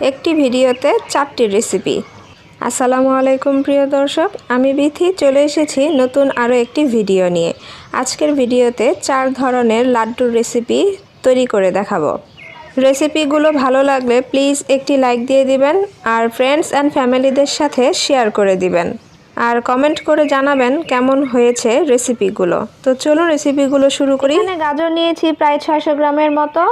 একটি ভিডিওতে 4টি রেসিপি। আসসালামু আলাইকুম প্রিয় দর্শক, আমি বিথি চলে এসেছি নতুন আরও একটি ভিডিও নিয়ে। আজকের ভিডিওতে 4 ধরনের লাড্ডুর রেসিপি তৈরি করে দেখাবো। রেসিপিগুলো ভালো লাগলে প্লিজ একটি লাইক দিয়ে দিবেন আর ফ্রেন্ডস অ্যান্ড ফ্যামিলিদের সাথে শেয়ার করে দিবেন আর কমেন্ট করে জানাবেন কেমন হয়েছে রেসিপিগুলো। তো চলুন রেসিপিগুলো শুরু করি। এখানে গাজর নিয়েছি প্রায় 600 গ্রামের মতো,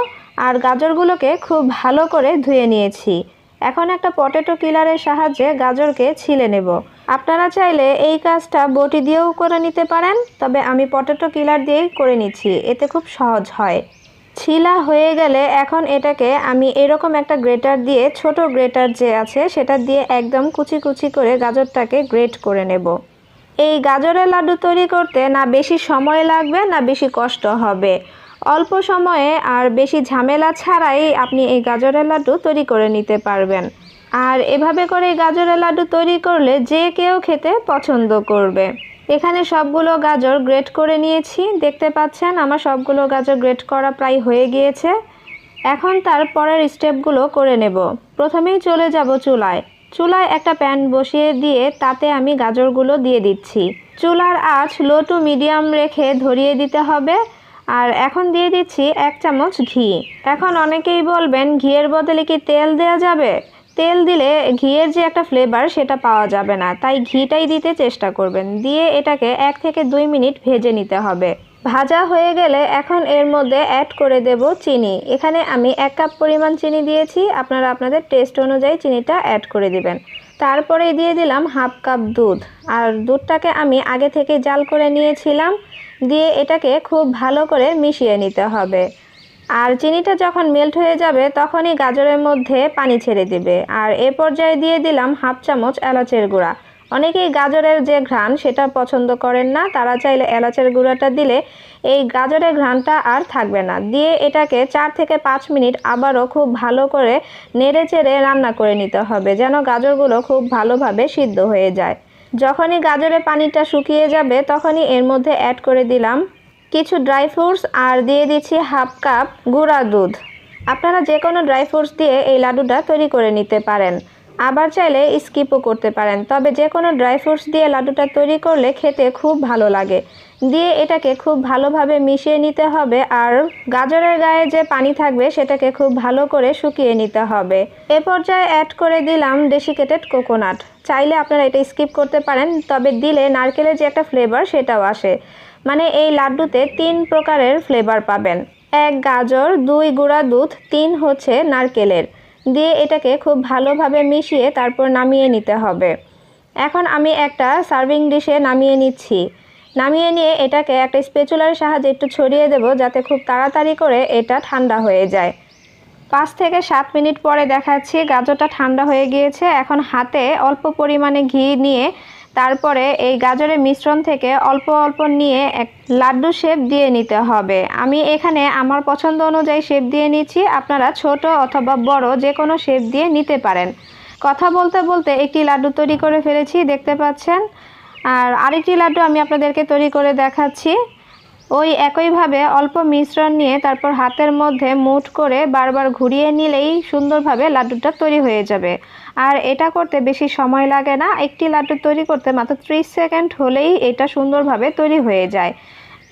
আর গাজরগুলোকে খুব ভালো করে ধুয়ে নিয়েছি। এখন একটা পটেটো কিলারের সাহায্যে গাজরকে ছিলে নেব। আপনারা চাইলে এই কাজটা বটি দিয়েও করে নিতে পারেন, তবে আমি পটেটো কিলার দিয়েই করে নিচ্ছি, এতে খুব সহজ হয়। ছিলা হয়ে গেলে এখন এটাকে আমি এরকম একটা গ্রেটার দিয়ে, ছোট গ্রেটার যে আছে সেটা দিয়ে একদম কুচি কুচি করে গাজরটাকে গ্রেট করে নেব। এই গাজরের লাড্ডু তৈরি করতে না বেশি সময় লাগবে না বেশি কষ্ট হবে, অল্প সময়ে আর বেশি ঝামেলা ছাড়াই আপনি এই গাজরের লাড্ডু তৈরি করে নিতে পারবেন। আর এভাবে করে গাজরের লাড্ডু তৈরি করলে যে কেউ খেতে পছন্দ করবে। এখানে সবগুলো গাজর গ্রেট করে নিয়েছি, দেখতে পাচ্ছেন আমার সবগুলো গাজর গ্রেট করা প্রায় হয়ে গিয়েছে। এখন তার পরের স্টেপগুলো করে নেব। প্রথমেই চলে যাব চুলায়। চুলায় একটা প্যান বসিয়ে দিয়ে তাতে আমি গাজরগুলো দিয়ে দিচ্ছি। চুলার আঁচ লো টু মিডিয়াম রেখে ধরিয়ে দিতে হবে। আর এখন দিয়ে দিচ্ছি 1 চামচ ঘি। এখন অনেকেই বলবেন ঘিয়ের বদলে কি তেল দেওয়া যাবে? তেল দিলে ঘিয়ের যে একটা ফ্লেভার সেটা পাওয়া যাবে না, তাই ঘিটাই দিতে চেষ্টা করবেন। দিয়ে এটাকে 1 থেকে 2 মিনিট ভেজে নিতে হবে। ভাজা হয়ে গেলে এখন এর মধ্যে অ্যাড করে দেব চিনি। এখানে আমি 1 কাপ পরিমাণ চিনি দিয়েছি, আপনারা আপনাদের টেস্ট অনুযায়ী চিনিটা অ্যাড করে দিবেন। তারপরে দিয়ে দিলাম 1/2 কাপ দুধ, আর দুধটাকে আমি আগে থেকে জাল করে নিয়েছিলাম। দিয়ে এটাকে খুব ভালো করে মিশিয়ে নিতে হবে। আর চিনিটা যখন মেল্ট হয়ে যাবে তখনই গাজরের মধ্যে পানি ছেড়ে দিবে। আর এ পর্যায়ে দিয়ে দিলাম 1/2 চামচ এলাচের গুঁড়া। অনেকেই গাজরের যে ঘ্রাণ সেটা পছন্দ করেন না, তারা চাইলে এলাচের গুঁড়াটা দিলে এই গাজরের ঘ্রাণটা আর থাকবে না। দিয়ে এটাকে 4 থেকে 5 মিনিট আবারও খুব ভালো করে নেড়ে চেড়ে রান্না করে নিতে হবে, যেন গাজরগুলো খুব ভালোভাবে সিদ্ধ হয়ে যায়। যখনই গাজরের পানিটা শুকিয়ে যাবে তখনই এর মধ্যে অ্যাড করে দিলাম কিছু ড্রাই ফ্রুটস, আর দিয়ে দিচ্ছি 1/2 কাপ গুঁড়া দুধ। আপনারা যে কোনো ড্রাই ফ্রুটস দিয়ে এই লাড্ডুটা তৈরি করে নিতে পারেন, আবার চাইলে স্কিপও করতে পারেন, তবে যে কোনো ড্রাই ফ্রুটস দিয়ে লাড্ডুটা তৈরি করলে খেতে খুব ভালো লাগে। দিয়ে এটাকে খুব ভালোভাবে মিশিয়ে নিতে হবে। আর গাজরের গায়ে যে পানি থাকবে সেটাকে খুব ভালো করে শুকিয়ে নিতে হবে। এ পর্যায়ে অ্যাড করে দিলাম ডেসিকেটেড কোকোনাট। চাইলে আপনারা এটা স্কিপ করতে পারেন, তবে দিলে নারকেলের যে একটা ফ্লেভার সেটাও আসে। মানে এই লাড্ডুতে 3 প্রকারের ফ্লেভার পাবেন। 1 গাজর, 2 গুঁড়া দুধ, 3 হচ্ছে নারকেলের। দিয়ে এটাকে খুব ভালোভাবে মিশিয়ে তারপর নামিয়ে নিতে হবে। এখন আমি একটা সার্ভিং ডিশে নামিয়ে নিচ্ছি। নামিয়ে নিয়ে এটাকে একটা স্প্যাচুলার সাহায্যে একটু ছড়িয়ে দেব, যাতে খুব তাড়াতাড়ি করে এটা ঠান্ডা হয়ে যায়। 5 থেকে 7 মিনিট পরে দেখাচ্ছি গাজরটা ঠান্ডা হয়ে গিয়েছে। এখন হাতে অল্প পরিমাণে ঘি নিয়ে তারপরে এই গাজরের মিশ্রণ থেকে অল্প অল্প নিয়ে এক লাড্ডু শেপ দিয়ে নিতে হবে। আমি এখানে আমার পছন্দ অনুযায়ী শেপ দিয়ে নিচ্ছি, আপনারা ছোট অথবা বড় যে কোনো শেপ দিয়ে নিতে পারেন। কথা বলতে বলতে একটি লাড্ডু তৈরি করে ফেলেছি, দেখতে পাচ্ছেন। আর আরেকটি লাড্ডু আমি আপনাদেরকে তৈরি করে দেখাচ্ছি। ওই একইভাবে অল্প মিশ্রণ নিয়ে তারপর হাতের মধ্যে মুঠ করে বারবার ঘুরিয়ে নিলেই সুন্দরভাবে লাড্ডুটা তৈরি হয়ে যাবে। আর এটা করতে বেশি সময় লাগে না, একটি লাড্ডু তৈরি করতে মাত্র 30 সেকেন্ড হলেই এটা সুন্দরভাবে তৈরি হয়ে যায়।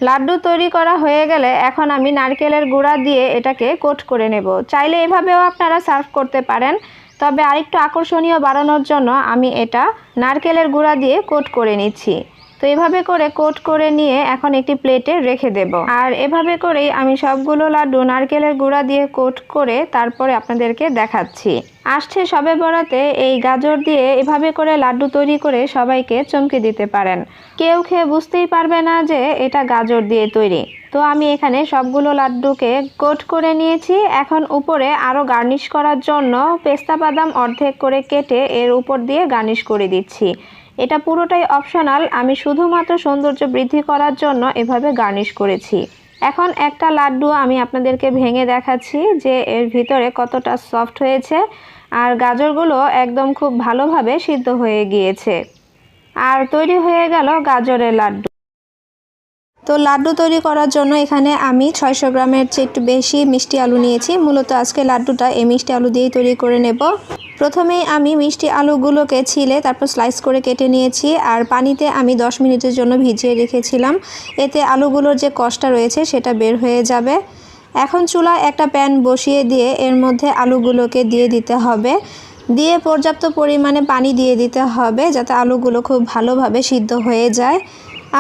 লাড্ডু তৈরি করা হয়ে গেলে এখন আমি নারকেলের গুঁড়া দিয়ে এটাকে কোট করে নেব। চাইলে এভাবেও আপনারা সার্ভ করতে পারেন, তবে আরেকটু আকর্ষণীয় বাড়ানোর জন্য আমি এটা নারকেলের গুঁড়া দিয়ে কোট করে নিচ্ছি। তো এভাবে করে কোট করে নিয়ে এখন একটি প্লেটে রেখে দেব। আর এভাবে করেই আমি সবগুলো লাড্ডু নারকেলের গুঁড়া দিয়ে কোট করে তারপরে আপনাদেরকে দেখাচ্ছি। আসছে শবে বরাতে এই গাজর দিয়ে এভাবে করে লাড্ডু তৈরি করে সবাইকে চমকে দিতে পারেন। কেউ খেয়ে বুঝতেই পারবে না যে এটা গাজর দিয়ে তৈরি। তো আমি এখানে সবগুলো লাড্ডুকে কোট করে নিয়েছি। এখন উপরে আরও গার্নিশ করার জন্য পেস্তা বাদাম অর্ধেক করে কেটে এর উপর দিয়ে গার্নিশ করে দিচ্ছি। এটা পুরোটাই অপশনাল, আমি শুধুমাত্র সৌন্দর্য বৃদ্ধি করার জন্য এভাবে গার্নিশ করেছি। এখন একটা লাড্ডু আমি আপনাদেরকে ভেঙে দেখাচ্ছি যে এর ভিতরে কতটা সফট হয়েছে, আর গাজরগুলো একদম খুব ভালোভাবে সিদ্ধ হয়ে গিয়েছে। আর তৈরি হয়ে গেল গাজরের লাড্ডু। তো লাড্ডু তৈরি করার জন্য এখানে আমি 600 গ্রামের চেয়ে একটু বেশি মিষ্টি আলু নিয়েছি। মূলত আজকে লাড্ডুটা এই মিষ্টি আলু দিয়েই তৈরি করে নেব। প্রথমেই আমি মিষ্টি আলুগুলোকে ছিলে তারপর স্লাইস করে কেটে নিয়েছি, আর পানিতে আমি 10 মিনিটের জন্য ভিজিয়ে রেখেছিলাম। এতে আলুগুলোর যে কষটা রয়েছে সেটা বের হয়ে যাবে। এখন চুলায় একটা প্যান বসিয়ে দিয়ে এর মধ্যে আলুগুলোকে দিয়ে দিতে হবে। দিয়ে পর্যাপ্ত পরিমাণে পানি দিয়ে দিতে হবে যাতে আলুগুলো খুব ভালোভাবে সিদ্ধ হয়ে যায়।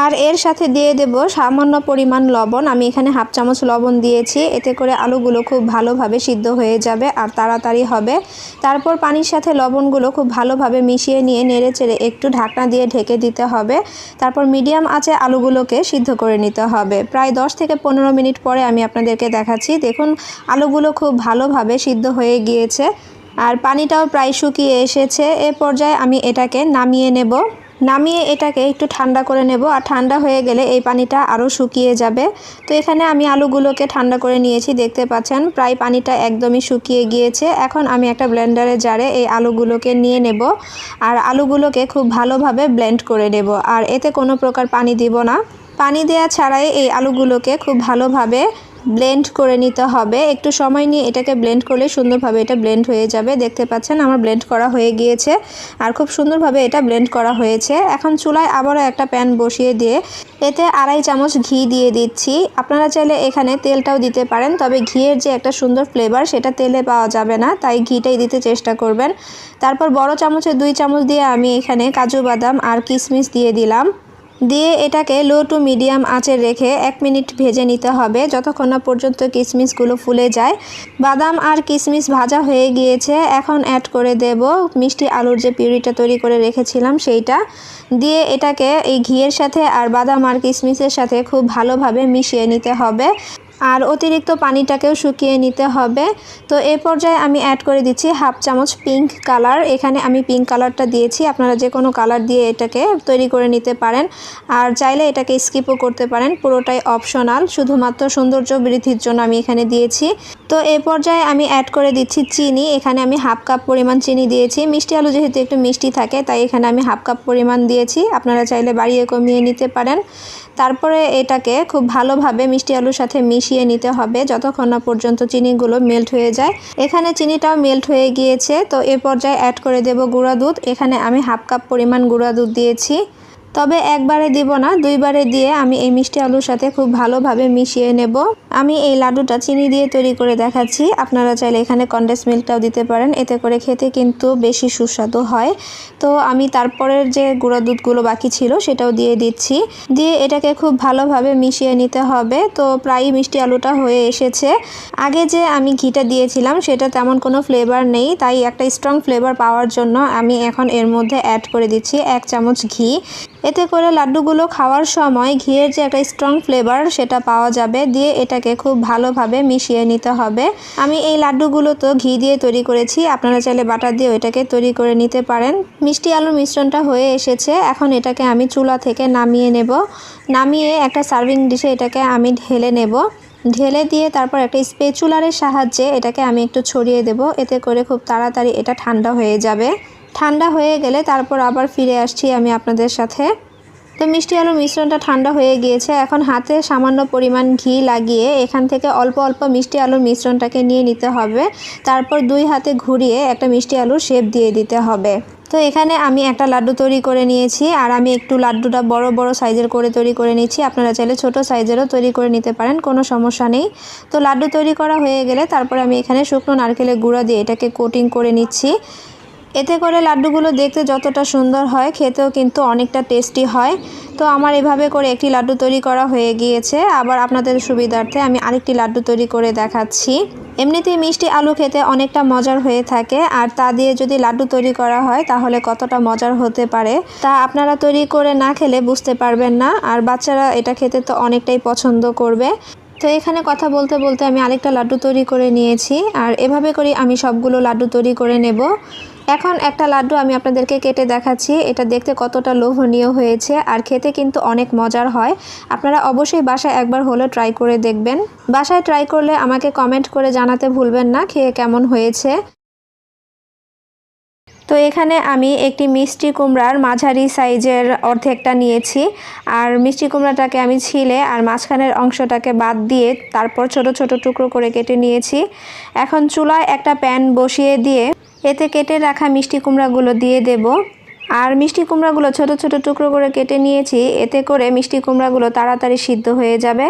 আর এর সাথে দিয়ে দেব সামান্য পরিমাণ লবণ। আমি এখানে হাফ চামচ লবণ দিয়েছি, এতে করে আলুগুলো খুব ভালোভাবে সিদ্ধ হয়ে যাবে আর তাড়াতাড়ি হবে। তারপর পানির সাথে লবণগুলো খুব ভালোভাবে মিশিয়ে নিয়ে নেড়েচেড়ে একটু ঢাকনা দিয়ে ঢেকে দিতে হবে। তারপর মিডিয়াম আঁচে আলুগুলোকে সিদ্ধ করে নিতে হবে। প্রায় 10 থেকে 15 মিনিট পরে আমি আপনাদেরকে দেখাচ্ছি। দেখুন আলুগুলো খুব ভালোভাবে সিদ্ধ হয়ে গিয়েছে আর পানিটাও প্রায় শুকিয়ে এসেছে। এ পর্যায়ে আমি এটাকে নামিয়ে নেব। নামিয়ে এটাকে একটু ঠান্ডা করে নেব, আর ঠান্ডা হয়ে গেলে এই পানিটা আরও শুকিয়ে যাবে। তো এখানে আমি আলুগুলোকে ঠান্ডা করে নিয়েছি, দেখতে পাচ্ছেন প্রায় পানিটা একদমই শুকিয়ে গিয়েছে। এখন আমি একটা ব্লেন্ডারের জারে এই আলুগুলোকে নিয়ে নেব আর আলুগুলোকে খুব ভালোভাবে ব্লেন্ড করে নেব। আর এতে কোনো প্রকার পানি দিব না, পানি দেওয়া ছাড়াই এই আলুগুলোকে খুব ভালোভাবে ব্লেন্ড করে নিতে হবে। একটু সময় নিয়ে এটাকে ব্লেন্ড করলে সুন্দরভাবে এটা ব্লেন্ড হয়ে যাবে। দেখতে পাচ্ছেন আমার ব্লেন্ড করা হয়ে গিয়েছে আর খুব সুন্দরভাবে এটা ব্লেন্ড করা হয়েছে। এখন চুলায় আবারও একটা প্যান বসিয়ে দিয়ে এতে 2.5 চামচ ঘি দিয়ে দিচ্ছি। আপনারা চাইলে এখানে তেলটাও দিতে পারেন, তবে ঘিয়ের যে একটা সুন্দর ফ্লেভার সেটা তেলে পাওয়া যাবে না, তাই ঘিটাই দিতে চেষ্টা করবেন। তারপর বড় চামচে 2 চামচ দিয়ে আমি এখানে কাজু বাদাম আর কিশমিশ দিয়ে দিলাম। দিয়ে এটাকে লো টু মিডিয়াম আঁচে রেখে 1 মিনিট ভেজে নিতে হবে, যতক্ষণ না পর্যন্ত কিশমিশগুলো ফুলে যায়। বাদাম আর কিশমিশ ভাজা হয়ে গিয়েছে। এখন অ্যাড করে দেব মিষ্টি আলুর যে পিউরিটা তৈরি করে রেখেছিলাম সেইটা। দিয়ে এটাকে এই ঘিয়ের সাথে আর বাদাম আর কিশমিশের সাথে খুব ভালোভাবে মিশিয়ে নিতে হবে আর অতিরিক্ত পানিটাকেও শুকিয়ে নিতে হবে। তো এই পর্যায়ে আমি অ্যাড করে দিচ্ছি হাফ চামচ পিঙ্ক কালার। এখানে আমি পিঙ্ক কালারটা দিয়েছি, আপনারা যে কোনো কালার দিয়ে এটাকে তৈরি করে নিতে পারেন আর চাইলে এটাকে স্কিপও করতে পারেন, পুরোটাই অপশনাল, শুধুমাত্র সৌন্দর্য বৃদ্ধির জন্য আমি এখানে দিয়েছি। তো এই পর্যায়ে আমি অ্যাড করে দিচ্ছি চিনি। এখানে আমি হাফ কাপ পরিমাণ চিনি দিয়েছি। মিষ্টি আলু যেহেতু একটু মিষ্টি থাকে তাই এখানে আমি হাফ কাপ পরিমাণ দিয়েছি, আপনারা চাইলে বাড়িয়ে কমিয়ে নিতে পারেন। তারপরে এটাকে খুব ভালোভাবে মিষ্টি আলুর সাথে মিশিয়ে নিতে হবে যতক্ষণ না পর্যন্ত চিনিগুলো মেল্ট হয়ে যায়। এখানে চিনিটাও মেল্ট হয়ে গিয়েছে। তো এ পর্যায়ে অ্যাড করে দেব গুঁড়া দুধ। এখানে আমি হাফ কাপ পরিমাণ গুঁড়া দুধ দিয়েছি, তবে একবারে দিব না, 2 বারে দিয়ে আমি এই মিষ্টি আলুর সাথে খুব ভালোভাবে মিশিয়ে নেব। আমি এই লাড্ডুটা চিনি দিয়ে তৈরি করে দেখাচ্ছি, আপনারা চাইলে এখানে কনডেন্স মিল্কটাও দিতে পারেন, এতে করে খেতে কিন্তু বেশি সুস্বাদু হয়। তো আমি তারপরের যে গুঁড়া দুধগুলো বাকি ছিল সেটাও দিয়ে দিচ্ছি। দিয়ে এটাকে খুব ভালোভাবে মিশিয়ে নিতে হবে। তো প্রায় মিষ্টি আলুটা হয়ে এসেছে। আগে যে আমি ঘিটা দিয়েছিলাম সেটা তেমন কোনো ফ্লেভার নেই, তাই একটা স্ট্রং ফ্লেভার পাওয়ার জন্য আমি এখন এর মধ্যে অ্যাড করে দিচ্ছি 1 চামচ ঘি। এতে করে লাড্ডুগুলো খাওয়ার সময় ঘিয়ের যে একটা স্ট্রং ফ্লেভার সেটা পাওয়া যাবে। দিয়ে এটাকে খুব ভালোভাবে মিশিয়ে নিতে হবে। আমি এই লাড্ডুগুলো তো ঘি দিয়ে তৈরি করেছি, আপনারা চাইলে বাটার দিয়ে এটাকে তৈরি করে নিতে পারেন। মিষ্টি আলুর মিশ্রণটা হয়ে এসেছে। এখন এটাকে আমি চুলা থেকে নামিয়ে নেব। নামিয়ে একটা সার্ভিং ডিশে এটাকে আমি ঢেলে নেব। ঢেলে দিয়ে তারপর একটা স্প্যাচুলারের সাহায্যে এটাকে আমি একটু ছড়িয়ে দেব, এতে করে খুব তাড়াতাড়ি এটা ঠান্ডা হয়ে যাবে। ঠান্ডা হয়ে গেলে তারপর আবার ফিরে আসছি আমি আপনাদের সাথে। তো মিষ্টি আলুর মিশ্রণটা ঠান্ডা হয়ে গিয়েছে। এখন হাতে সামান্য পরিমাণ ঘি লাগিয়ে এখান থেকে অল্প অল্প মিষ্টি আলুর মিশ্রণটাকে নিয়ে নিতে হবে। তারপর 2 হাতে ঘুরিয়ে একটা মিষ্টি আলুর শেপ দিয়ে দিতে হবে। তো এখানে আমি একটা লাড্ডু তৈরি করে নিয়েছি, আর আমি একটু লাড্ডুটা বড় বড় সাইজের করে তৈরি করে নিচ্ছি। আপনারা চাইলে ছোট সাইজেরও তৈরি করে নিতে পারেন, কোনো সমস্যা নেই। তো লাড্ডু তৈরি করা হয়ে গেলে তারপর আমি এখানে শুকনো নারকেলের গুঁড়া দিয়ে এটাকে কোটিং করে নিচ্ছি। এতে করে লাড্ডুগুলো দেখতে যতটা সুন্দর হয়, খেতেও কিন্তু অনেকটা টেস্টি হয়। তো আমার এভাবে করে একটি লাড্ডু তৈরি করা হয়ে গিয়েছে। আবার আপনাদের সুবিধার্থে আমি আরেকটি লাড্ডু তৈরি করে দেখাচ্ছি। এমনিতেই মিষ্টি আলু খেতে অনেকটা মজার হয়ে থাকে, আর তা দিয়ে যদি লাড্ডু তৈরি করা হয় তাহলে কতটা মজার হতে পারে তা আপনারা তৈরি করে না খেলে বুঝতে পারবেন না। আর বাচ্চারা এটা খেতে তো অনেকটাই পছন্দ করবে। তো এখানে কথা বলতে বলতে আমি আরেকটা লাড্ডু তৈরি করে নিয়েছি, আর এভাবে করে আমি সবগুলো লাড্ডু তৈরি করে নেব। এখন একটা লাড্ডু আমি আপনাদেরকে কেটে দেখাচ্ছি, এটা দেখতে কতটা লোভনীয় হয়েছে আর খেতে কিন্তু অনেক মজার হয়। আপনারা অবশ্যই বাসায় একবার হলে ট্রাই করে দেখবেন। বাসায় ট্রাই করলে আমাকে কমেন্ট করে জানাতে ভুলবেন না খেয়ে কেমন হয়েছে। তো এখানে আমি একটি মিষ্টি কুমড়ার মাঝারি সাইজের অর্ধেকটা নিয়েছি। আর মিষ্টি কুমড়াটাকে আমি ছিলে আর মাঝখানের অংশটাকে বাদ দিয়ে তারপর ছোট ছোট টুকরো করে কেটে নিয়েছি। এখন চুলায় একটা প্যান বসিয়ে দিয়ে এতে কেটে রাখা মিষ্টি কুমড়াগুলো দিয়ে দেব। আর মিষ্টি কুমড়াগুলো ছোট ছোট টুকরো করে কেটে নিয়েছি, এতে করে মিষ্টি কুমড়াগুলো তাড়াতাড়ি সিদ্ধ হয়ে যাবে।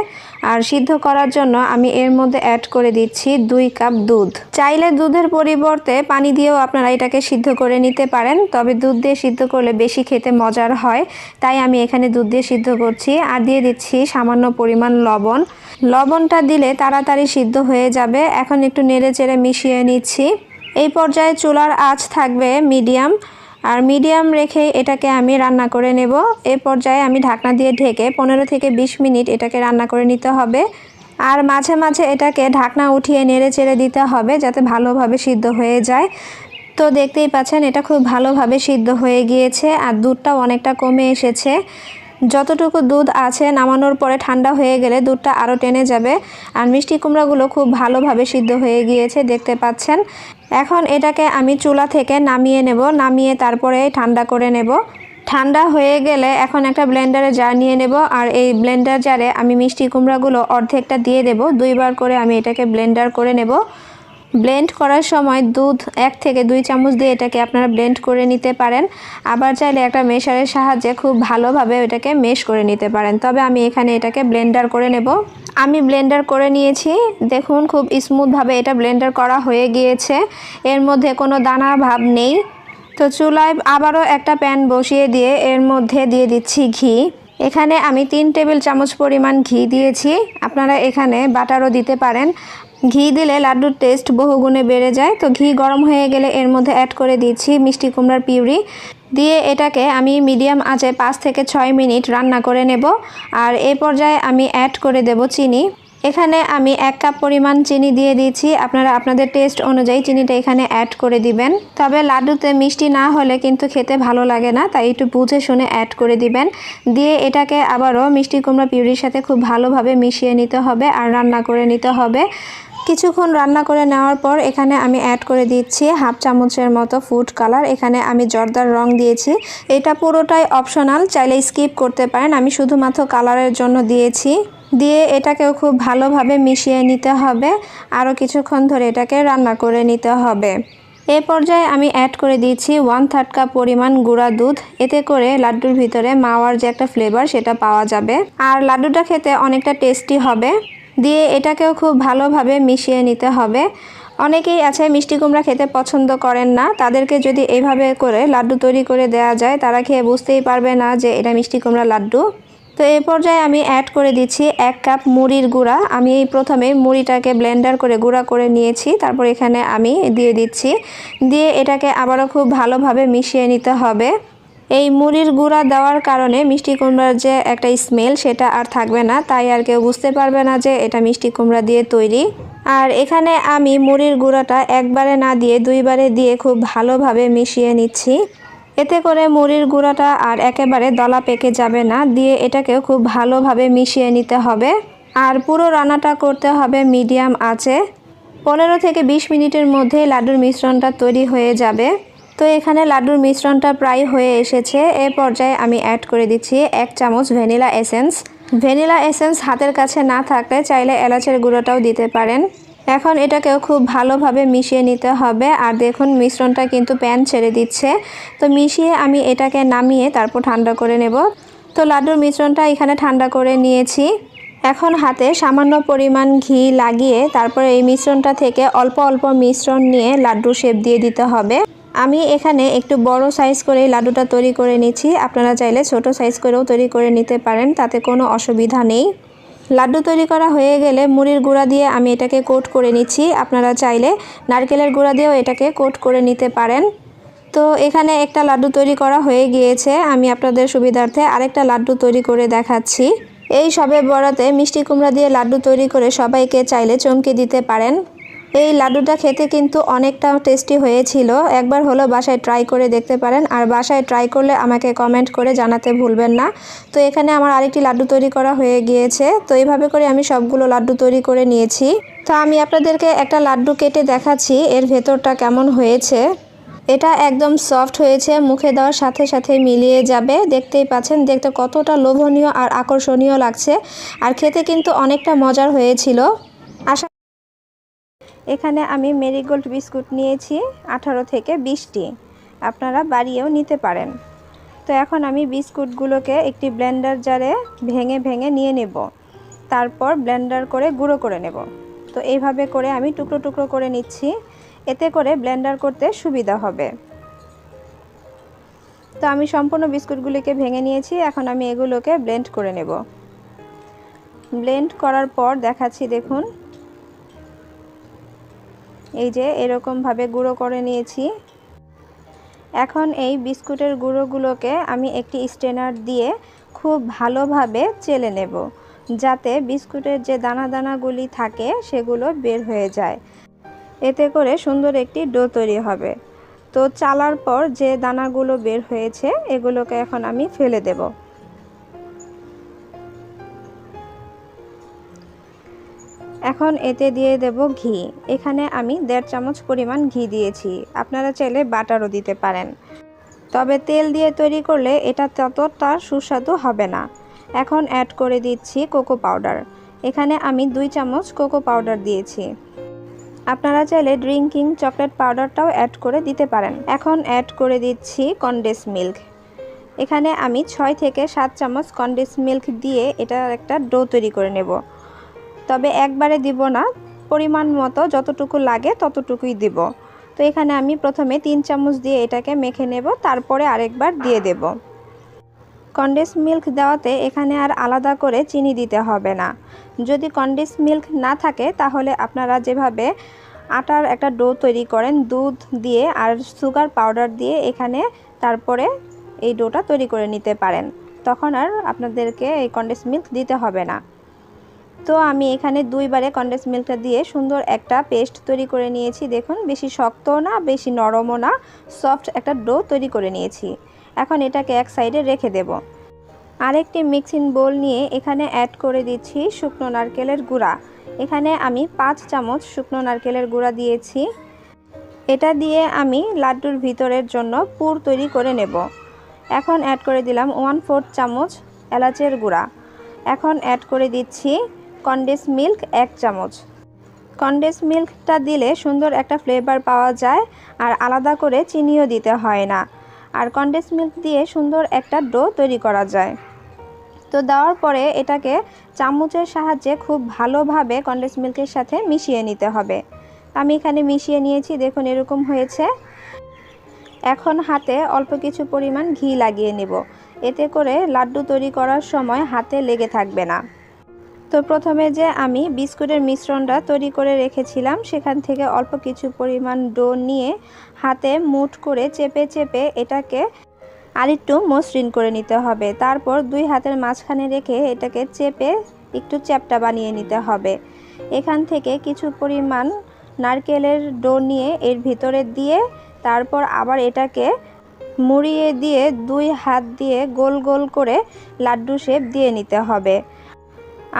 আর সিদ্ধ করার জন্য আমি এর মধ্যে অ্যাড করে দিচ্ছি 2 কাপ দুধ। চাইলে দুধের পরিবর্তে পানি দিয়েও আপনারা এটাকে সিদ্ধ করে নিতে পারেন, তবে দুধ দিয়ে সিদ্ধ করলে বেশি খেতে মজার হয়, তাই আমি এখানে দুধ দিয়ে সিদ্ধ করছি। আর দিয়ে দিচ্ছি সামান্য পরিমাণ লবণ। লবণটা দিলে তাড়াতাড়ি সিদ্ধ হয়ে যাবে। এখন একটু নেড়ে চেড়ে মিশিয়ে নিচ্ছি। এই পর্যায়ে চুলার আঁচ থাকবে মিডিয়াম, আর মিডিয়াম রেখে এটাকে আমি রান্না করে নেব। এই পর্যায়ে আমি ঢাকনা দিয়ে ঢেকে 15 থেকে 20 মিনিট এটাকে রান্না করে নিতে হবে। আর মাঝে মাঝে এটাকে ঢাকনা উঠিয়ে নেড়ে চেড়ে দিতে হবে যাতে ভালোভাবে সিদ্ধ হয়ে যায়। তো দেখতেই পাচ্ছেন এটা খুব ভালোভাবে সিদ্ধ হয়ে গিয়েছে আর দুধটাও অনেকটা কমে এসেছে। যতটুকু দুধ আছে নামানোর পরে ঠান্ডা হয়ে গেলে দুধটা আরও টেনে যাবে। আর মিষ্টি কুমড়াগুলো খুব ভালোভাবে সিদ্ধ হয়ে গিয়েছে দেখতে পাচ্ছেন। এখন এটাকে আমি চুলা থেকে নামিয়ে নেব, নামিয়ে তারপরে ঠান্ডা করে নেব। ঠান্ডা হয়ে গেলে এখন একটা ব্লেন্ডারে জার নিয়ে নেব। আর এই ব্লেন্ডার জারে আমি মিষ্টি কুমড়াগুলো অর্ধেকটা দিয়ে দেব। 2 বার করে আমি এটাকে ব্লেন্ডার করে নেব। ব্লেন্ড করার সময় দুধ 1 থেকে 2 চামচ দিয়ে এটাকে আপনারা ব্লেন্ড করে নিতে পারেন। আবার চাইলে একটা মেশারের সাহায্যে খুব ভালোভাবে এটাকে মেশ করে নিতে পারেন, তবে আমি এখানে এটাকে ব্লেন্ডার করে নেব। আমি ব্লেন্ডার করে নিয়েছি, দেখুন খুব স্মুথভাবে এটা ব্লেন্ডার করা হয়ে গিয়েছে, এর মধ্যে কোনো দানা ভাব নেই। তো চুলায় আবারও একটা প্যান বসিয়ে দিয়ে এর মধ্যে দিয়ে দিচ্ছি ঘি। এখানে আমি 3 টেবিল চামচ পরিমাণ ঘি দিয়েছি, আপনারা এখানে বাটারও দিতে পারেন। ঘি দিলে লাড্ডুর টেস্ট বহুগুণে বেড়ে যায়। তো ঘি গরম হয়ে গেলে এর মধ্যে অ্যাড করে দিচ্ছি মিষ্টি কুমড়ার পিউরি, দিয়ে এটাকে আমি মিডিয়াম আঁচে 5 থেকে 6 মিনিট রান্না করে নেব। আর এই পর্যায়ে আমি অ্যাড করে দেব চিনি। এখানে আমি 1 কাপ পরিমাণ চিনি দিয়ে দিচ্ছি, আপনারা আপনাদের টেস্ট অনুযায়ী চিনিটা এখানে অ্যাড করে দিবেন। তবে লাড্ডুতে মিষ্টি না হলে কিন্তু খেতে ভালো লাগে না, তাই একটু বুঝে শুনে অ্যাড করে দিবেন। দিয়ে এটাকে আবারও মিষ্টি কুমড়া পিউরির সাথে খুব ভালোভাবে মিশিয়ে নিতে হবে আর রান্না করে নিতে হবে। কিছুক্ষণ রান্না করে নেওয়ার পর এখানে আমি অ্যাড করে দিচ্ছি 1/2 চামচের মতো ফুড কালার। এখানে আমি জর্দার রং দিয়েছি, এটা পুরোটাই অপশনাল, চাইলে স্কিপ করতে পারেন, আমি শুধুমাত্র কালারের জন্য দিয়েছি। দিয়ে এটাকেও খুব ভালোভাবে মিশিয়ে নিতে হবে, আরও কিছুক্ষণ ধরে এটাকে রান্না করে নিতে হবে। এই পর্যায়ে আমি অ্যাড করে দিয়েছি 1/3 কাপ পরিমাণ গুঁড়া দুধ, এতে করে লাড্ডুর ভিতরে মাওয়ার যে একটা ফ্লেভার সেটা পাওয়া যাবে আর লাড্ডুটা খেতে অনেকটা টেস্টি হবে। দিয়ে এটাকেও খুব ভালোভাবে মিশিয়ে নিতে হবে। অনেকেই আছে মিষ্টি কুমড়া খেতে পছন্দ করেন না, তাদেরকে যদি এইভাবে করে লাড্ডু তৈরি করে দেওয়া যায় তারা খেয়ে বুঝতেই পারবে না যে এটা মিষ্টি কুমড়া লাড্ডু। তো এই পর্যায়ে আমি অ্যাড করে দিচ্ছি 1 কাপ মুড়ির গুঁড়া। আমি প্রথমে মুড়িটাকে ব্লেন্ডার করে গুঁড়া করে নিয়েছি, তারপর এখানে আমি দিয়ে দিচ্ছি। দিয়ে এটাকে আবারও খুব ভালোভাবে মিশিয়ে নিতে হবে। এই মুড়ির গুঁড়া দেওয়ার কারণে মিষ্টি কুমড়ার যে একটা স্মেল সেটা আর থাকবে না, তাই আর কেউ বুঝতে পারবে না যে এটা মিষ্টি কুমড়া দিয়ে তৈরি। আর এখানে আমি মুড়ির গুঁড়াটা একবারে না দিয়ে 2 বারে দিয়ে খুব ভালোভাবে মিশিয়ে নিচ্ছি, এতে করে মুড়ির গুঁড়াটা আর একেবারে দলা পেকে যাবে না। দিয়ে এটাকেও খুব ভালোভাবে মিশিয়ে নিতে হবে। আর পুরো রান্নাটা করতে হবে মিডিয়াম আঁচে। 15 থেকে 20 মিনিটের মধ্যে লাড্ডুর মিশ্রণটা তৈরি হয়ে যাবে। তো এখানে লাড্ডুর মিশ্রণটা প্রায় হয়ে এসেছে। এ পর্যায়ে আমি অ্যাড করে দিচ্ছি 1 চামচ ভ্যানিলা এসেন্স। ভ্যানিলা এসেন্স হাতের কাছে না থাকলে চাইলে এলাচের গুঁড়োটাও দিতে পারেন। এখন এটাকেও খুব ভালোভাবে মিশিয়ে নিতে হবে। আর দেখুন মিশ্রণটা কিন্তু প্যান ছেড়ে দিচ্ছে। তো মিশিয়ে আমি এটাকে নামিয়ে তারপর ঠান্ডা করে নেব। তো লাড্ডুর মিশ্রণটা এখানে ঠান্ডা করে নিয়েছি। এখন হাতে সামান্য পরিমাণ ঘি লাগিয়ে তারপরে এই মিশ্রণটা থেকে অল্প অল্প মিশ্রণ নিয়ে লাড্ডু শেপ দিয়ে দিতে হবে। আমি এখানে একটু বড় সাইজ করে লাড্ডুটা তৈরি করে নিচ্ছি, আপনারা চাইলে ছোট সাইজ করেও তৈরি করে নিতে পারেন, তাতে কোনো অসুবিধা নেই। লাড্ডু তৈরি করা হয়ে গেলে মুড়ির গুঁড়া দিয়ে আমি এটাকে কোট করে নিচ্ছি, আপনারা চাইলে নারকেলের গুঁড়া দিয়েও এটাকে কোট করে নিতে পারেন। তো এখানে একটা লাড্ডু তৈরি করা হয়ে গিয়েছে, আমি আপনাদের সুবিধার্থে আরেকটা লাড্ডু তৈরি করে দেখাচ্ছি। এই শবে বরাতে মিষ্টি কুমড়া দিয়ে লাড্ডু তৈরি করে সবাইকে চাইলে চমকে দিতে পারেন। এই লাড্ডুটা খেতে কিন্তু অনেকটা টেস্টি হয়েছিল, একবার হলো বাসায় ট্রাই করে দেখতে পারেন। আর বাসায় ট্রাই করলে আমাকে কমেন্ট করে জানাতে ভুলবেন না। তো এখানে আমার আরেকটি লাড্ডু তৈরি করা হয়ে গিয়েছে। তো এইভাবে করে আমি সবগুলো লাড্ডু তৈরি করে নিয়েছি। তো আমি আপনাদেরকে একটা লাড্ডু কেটে দেখাচ্ছি এর ভেতরটা কেমন হয়েছে। এটা একদম সফট হয়েছে, মুখে দেওয়ার সাথে সাথে মিলিয়ে যাবে। দেখতেই পাচ্ছেন দেখতে কতটা লোভনীয় আর আকর্ষণীয় লাগছে, আর খেতে কিন্তু অনেকটা মজার হয়েছিল। এখানে আমি মেরিগোল্ড বিস্কুট নিয়েছি 18 থেকে 20টি, আপনারা বাড়িয়েও নিতে পারেন। তো এখন আমি বিস্কুটগুলোকে একটি ব্লেন্ডার জারে ভেঙে ভেঙে নিয়ে নেব, তারপর ব্লেন্ডার করে গুঁড়ো করে নেব। তো এইভাবে করে আমি টুকরো টুকরো করে নিচ্ছি, এতে করে ব্লেন্ডার করতে সুবিধা হবে। তো আমি সম্পূর্ণ বিস্কুটগুলিকে ভেঙে নিয়েছি, এখন আমি এগুলোকে ব্লেন্ড করে নেব। ব্লেন্ড করার পর দেখাচ্ছি, দেখুন এই যে এরকমভাবে গুঁড়ো করে নিয়েছি। এখন এই বিস্কুটের গুঁড়োগুলোকে আমি একটি স্ট্রেনার দিয়ে খুব ভালোভাবে চেলে নেব, যাতে বিস্কুটের যে দানা দানাগুলি থাকে সেগুলো বের হয়ে যায়। এতে করে সুন্দর একটি ডো তৈরি হবে। তো চালার পর যে দানাগুলো বের হয়েছে এগুলোকে এখন আমি ফেলে দেব। এখন এতে দিয়ে দেব ঘি। এখানে আমি 1.5 চামচ পরিমাণ ঘি দিয়েছি, আপনারা চাইলে বাটারও দিতে পারেন, তবে তেল দিয়ে তৈরি করলে এটা ততটা সুস্বাদু হবে না। এখন অ্যাড করে দিচ্ছি কোকো পাউডার। এখানে আমি 2 চামচ কোকো পাউডার দিয়েছি, আপনারা চাইলে ড্রিঙ্কিং চকলেট পাউডারটাও অ্যাড করে দিতে পারেন। এখন অ্যাড করে দিচ্ছি কনডেন্স মিল্ক। এখানে আমি 6 থেকে 7 চামচ কনডেন্স মিল্ক দিয়ে এটা একটা ডো তৈরি করে নেব, তবে একবারে দিব না, পরিমাণ মতো যতটুকু লাগে ততটুকুই দিব। তো এখানে আমি প্রথমে 3 চামচ দিয়ে এটাকে মেখে নেব, তারপরে আরেকবার দিয়ে দেব। কনডেন্স মিল্ক দেওয়াতে এখানে আর আলাদা করে চিনি দিতে হবে না। যদি কনডেন্স মিল্ক না থাকে তাহলে আপনারা যেভাবে আটার একটা ডো তৈরি করেন দুধ দিয়ে আর সুগার পাউডার দিয়ে, এখানে তারপরে এই ডোটা তৈরি করে নিতে পারেন, তখন আর আপনাদেরকে এই কনডেন্স মিল্ক দিতে হবে না। তো আমি এখানে 2 বারে কনডেন্স মিল্কটা দিয়ে সুন্দর একটা পেস্ট তৈরি করে নিয়েছি। দেখুন বেশি শক্তও না বেশি নরমও না, সফট একটা ডো তৈরি করে নিয়েছি। এখন এটাকে এক সাইডে রেখে দেব। আরেকটি মিক্সিং বোল নিয়ে এখানে অ্যাড করে দিচ্ছি শুকনো নারকেলের গুঁড়া। এখানে আমি 5 চামচ শুকনো নারকেলের গুঁড়া দিয়েছি। এটা দিয়ে আমি লাড্ডুর ভিতরের জন্য পুর তৈরি করে নেব। এখন অ্যাড করে দিলাম 1/4 চামচ এলাচের গুঁড়া। এখন অ্যাড করে দিচ্ছি কনডেন্স মিল্ক 1 চামচ। কনডেন্স মিল্কটা দিলে সুন্দর একটা ফ্লেভার পাওয়া যায়, আর আলাদা করে চিনিও দিতে হয় না, আর কনডেন্স মিল্ক দিয়ে সুন্দর একটা ডো তৈরি করা যায়। তো দেওয়ার পরে এটাকে চামচের সাহায্যে খুব ভালোভাবে কনডেন্স মিল্কের সাথে মিশিয়ে নিতে হবে। আমি এখানে মিশিয়ে নিয়েছি, দেখুন এরকম হয়েছে। এখন হাতে অল্প কিছু পরিমাণ ঘি লাগিয়ে নেব, এতে করে লাড্ডু তৈরি করার সময় হাতে লেগে থাকবে না। তো প্রথমে যে আমি বিস্কুটের মিশ্রণটা তৈরি করে রেখেছিলাম সেখান থেকে অল্প কিছু পরিমাণ ডো নিয়ে হাতে মুঠ করে চেপে চেপে এটাকে আরেকটু মসৃণ করে নিতে হবে। তারপর 2 হাতের মাঝখানে রেখে এটাকে চেপে একটু চ্যাপ্টা বানিয়ে নিতে হবে। এখান থেকে কিছু পরিমাণ নারকেলের ডো নিয়ে এর ভিতরে দিয়ে তারপর আবার এটাকে মুড়িয়ে দিয়ে 2 হাত দিয়ে গোল গোল করে লাড্ডু শেপ দিয়ে নিতে হবে।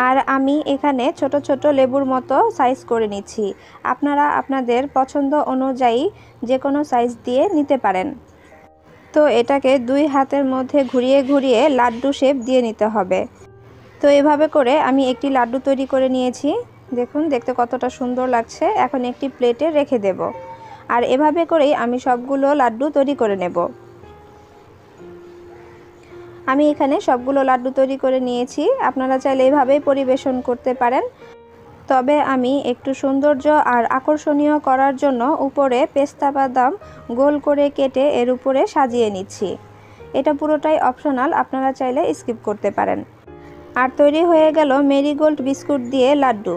আর আমি এখানে ছোট ছোট লেবুর মতো সাইজ করে নিচ্ছি, আপনারা আপনাদের পছন্দ অনুযায়ী যে কোনো সাইজ দিয়ে নিতে পারেন। তো এটাকে 2 হাতের মধ্যে ঘুরিয়ে ঘুরিয়ে লাড্ডু শেপ দিয়ে নিতে হবে। তো এভাবে করে আমি একটি লাড্ডু তৈরি করে নিয়েছি, দেখুন দেখতে কতটা সুন্দর লাগছে। এখন একটি প্লেটে রেখে দেব, আর এভাবে করেই আমি সবগুলো লাড্ডু তৈরি করে নেব। আমি এখানে সবগুলো লাড্ডু তৈরি করে নিয়েছি, আপনারা চাইলে এইভাবেই পরিবেশন করতে পারেন। তবে আমি একটু সৌন্দর্য আর আকর্ষণীয় করার জন্য উপরে পেস্তা বাদাম গোল করে কেটে এর উপরে সাজিয়ে নিচ্ছি। এটা পুরোটাই অপশনাল, আপনারা চাইলে স্কিপ করতে পারেন। আর তৈরি হয়ে গেল মেরিগোল্ড বিস্কুট দিয়ে লাড্ডু।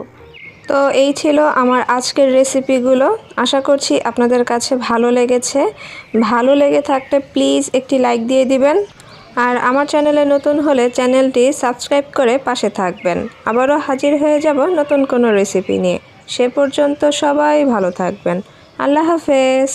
তো এই ছিল আমার আজকের রেসিপিগুলো, আশা করছি আপনাদের কাছে ভালো লেগেছে। ভালো লেগে থাকলে প্লিজ একটি লাইক দিয়ে দিবেন, আর আমার চ্যানেলে নতুন হলে চ্যানেলটি সাবস্ক্রাইব করে পাশে থাকবেন। আবারও হাজির হয়ে যাব নতুন কোনো রেসিপি নিয়ে। সে পর্যন্ত সবাই ভালো থাকবেন। আল্লাহ হাফেজ।